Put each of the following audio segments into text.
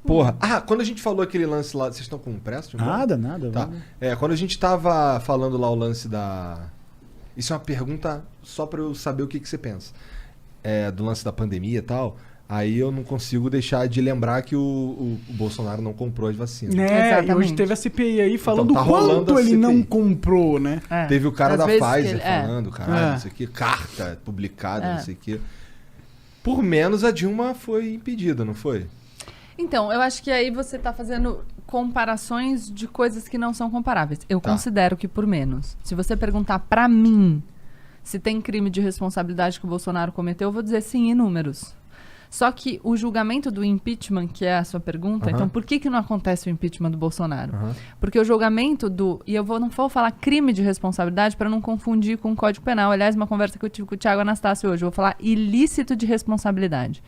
Porra. Quando a gente falou aquele lance lá... Vocês estão com pressa? Nada. Tá. Quando a gente tava falando lá o lance da... Isso é uma pergunta só pra eu saber o que você pensa. Do lance da pandemia e tal... Aí eu não consigo deixar de lembrar que o Bolsonaro não comprou as vacinas. E hoje teve a CPI aí falando Então, tá quanto ele não comprou, né? Teve o cara Às da vezes Pfizer falando, caralho, não sei o que, carta publicada, não sei o que. Por menos a Dilma foi impedida, não foi? Então, eu acho que aí você tá fazendo comparações de coisas que não são comparáveis. Eu considero que por menos. Se você perguntar pra mim se tem crime de responsabilidade que o Bolsonaro cometeu, eu vou dizer sim, inúmeros. Só que o julgamento do impeachment, que é a sua pergunta, então por que não acontece o impeachment do Bolsonaro? Porque o julgamento do... E eu não vou falar crime de responsabilidade para não confundir com o Código Penal. Aliás, uma conversa que eu tive com o Thiago Anastácio hoje. Eu vou falar ilícito de responsabilidade.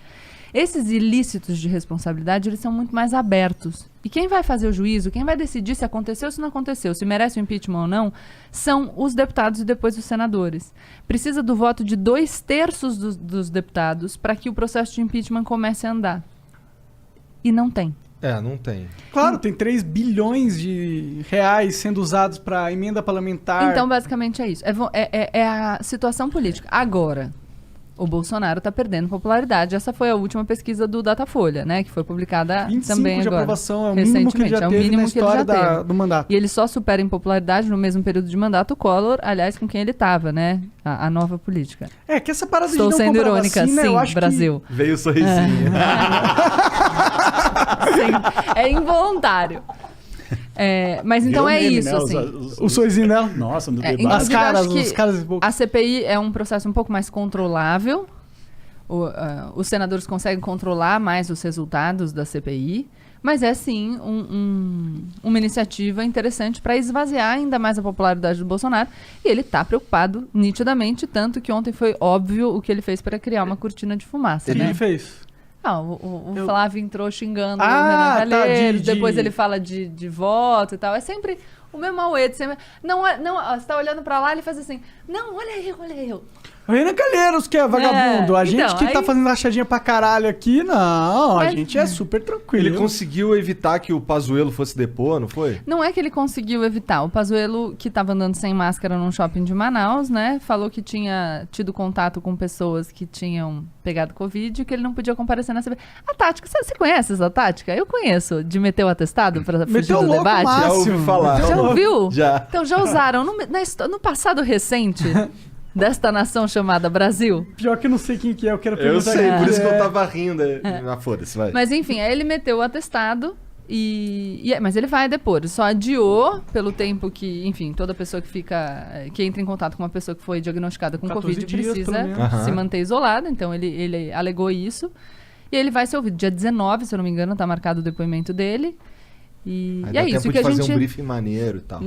Esses ilícitos de responsabilidade, eles são muito mais abertos. E quem vai fazer o juízo, quem vai decidir se aconteceu ou se não aconteceu, se merece o impeachment ou não, são os deputados e depois os senadores. Precisa do voto de 2/3 dos deputados para que o processo de impeachment comece a andar. E não tem. Não tem. Claro, tem 3 bilhões de reais sendo usados para emenda parlamentar. Então, basicamente é isso. É a situação política. Agora... O Bolsonaro está perdendo popularidade. Essa foi a última pesquisa do Datafolha, né? Que foi publicada 25 também de agora. Aprovação é o mínimo que ele já teve na história do mandato. E ele só supera em popularidade no mesmo período de mandato o Collor, aliás, com quem ele estava, né? A nova política. Que essa parada Estou de não sendo comprar irônica, vacina, sim, eu acho Brasil. Veio o sorrisinho. Sim, é involuntário. Mas então meme, isso, né? assim. O sorrisinho dela. Nossa, no debate. As caras, os caras... A CPI é um processo um pouco mais controlável. Os senadores conseguem controlar mais os resultados da CPI, mas é sim uma iniciativa interessante para esvaziar ainda mais a popularidade do Bolsonaro. E ele está preocupado nitidamente, tanto que ontem foi óbvio o que ele fez para criar uma cortina de fumaça. O que né? ele fez? O Flávio entrou xingando o Renan Calheiros, depois ele fala de voto e tal. É sempre o mesmo auê. Sempre... Não, você tá olhando para lá e ele faz assim, não, olha eu. O Renan Calheiros que é vagabundo. A gente que tá fazendo rachadinha pra caralho aqui, não. A gente é super tranquilo. Ele conseguiu evitar que o Pazuello fosse depor, não foi? Não é que ele conseguiu evitar. O Pazuello, que tava andando sem máscara num shopping de Manaus, né? Falou que tinha tido contato com pessoas que tinham pegado Covid e que ele não podia comparecer na CPI. A tática, você conhece essa tática? Eu conheço. De meter o atestado pra fugir do debate. Já ouvi falar. Já ouviu? Já. Então já usaram. No passado recente... desta nação chamada Brasil. Pior que eu não sei quem que é, eu quero perguntar. Eu sei, por isso que eu tava rindo. Foda-se, vai. Mas enfim, aí ele meteu o atestado mas ele vai depor. Ele só adiou pelo tempo que, enfim, toda pessoa que entra em contato com uma pessoa que foi diagnosticada com Covid precisa se manter isolada. Então ele alegou isso. E ele vai ser ouvido dia 19, se eu não me engano, tá marcado o depoimento dele. E é isso que a gente... fazer um briefing maneiro e tal.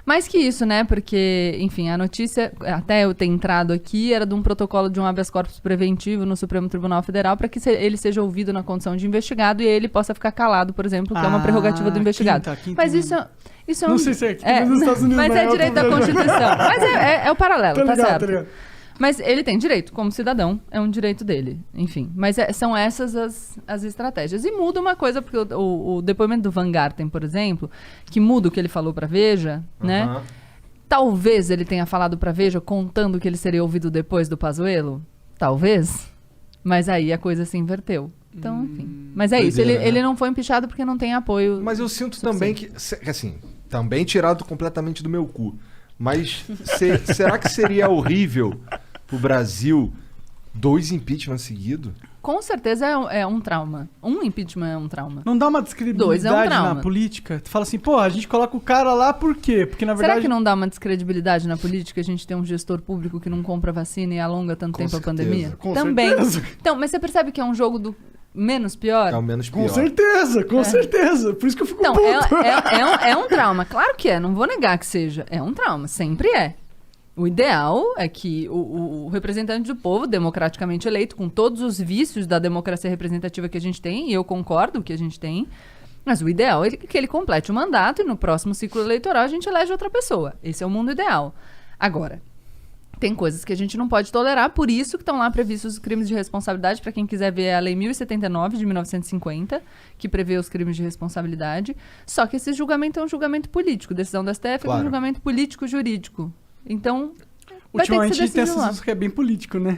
Mais que isso, né? Porque, enfim, a notícia, até eu ter entrado aqui, era de um protocolo de um habeas corpus preventivo no Supremo Tribunal Federal para que ele seja ouvido na condição de investigado e ele possa ficar calado, por exemplo, que é uma prerrogativa do investigado. Mas isso é um... Não sei se é aqui, mas nos Estados Unidos mas é direito da Constituição. Mas é o paralelo, tá certo? Tá. Mas ele tem direito, como cidadão, é um direito dele, enfim. Mas são essas as estratégias. E muda uma coisa, porque o depoimento do Van Garten, por exemplo, que muda o que ele falou pra Veja, né? Talvez ele tenha falado pra Veja contando que ele seria ouvido depois do Pazuello. Talvez. Mas aí a coisa se inverteu. Então, enfim. Mas é isso, ele não foi empichado porque não tem apoio. Mas eu sinto também que, assim, também tirado completamente do meu cu. Mas será que seria horrível pro Brasil 2 impeachments seguidos? Com certeza é um trauma. Um impeachment é um trauma. Não dá uma descredibilidade na política? Tu fala assim, pô, a gente coloca o cara lá por quê? Porque na verdade... Será que não dá uma descredibilidade na política a gente ter um gestor público que não compra vacina e alonga tanto tempo a pandemia? Com também. Certeza. Então, mas você percebe que é um jogo do menos pior? É o menos pior. Com certeza. Por isso que eu fico puto. É um trauma. Claro que é. Não vou negar que seja. É um trauma. Sempre é. O ideal é que o representante do povo, democraticamente eleito, com todos os vícios da democracia representativa que a gente tem, e eu concordo que a gente tem, mas o ideal é que ele complete o mandato e no próximo ciclo eleitoral a gente elege outra pessoa. Esse é o mundo ideal. Agora, Tem coisas que a gente não pode tolerar, por isso que estão lá previstos os crimes de responsabilidade. Para quem quiser ver, é a Lei 1079, de 1950, que prevê os crimes de responsabilidade. Só que esse julgamento é um julgamento político. Decisão do STF é um julgamento político-jurídico. Então, vai ter que ser ultimamente tem decidido lá. esses que é bem político, né?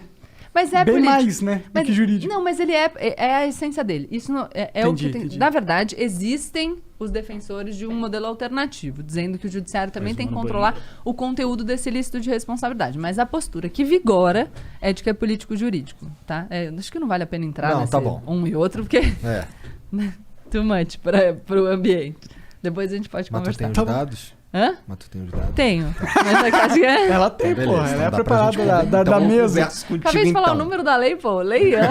Mas é bem político. mais, né? Do que jurídico. Não, mas ele é a essência dele. Isso não, é o que tem. Entendi. Na verdade, existem os defensores de um modelo alternativo, dizendo que o judiciário também tem que controlar o conteúdo desse ilícito de responsabilidade. Mas a postura que vigora é de que é político-jurídico, tá? Acho que não vale a pena entrar nesse um e outro, porque too much pro ambiente. Depois a gente pode conversar. Mas tu tem os dados? Hã? Mas tu tem os dados? Tenho. Mas acho que Ela tem, pô. Ela é preparada da mesa. Acabei de falar o número da lei, pô. Lei ano.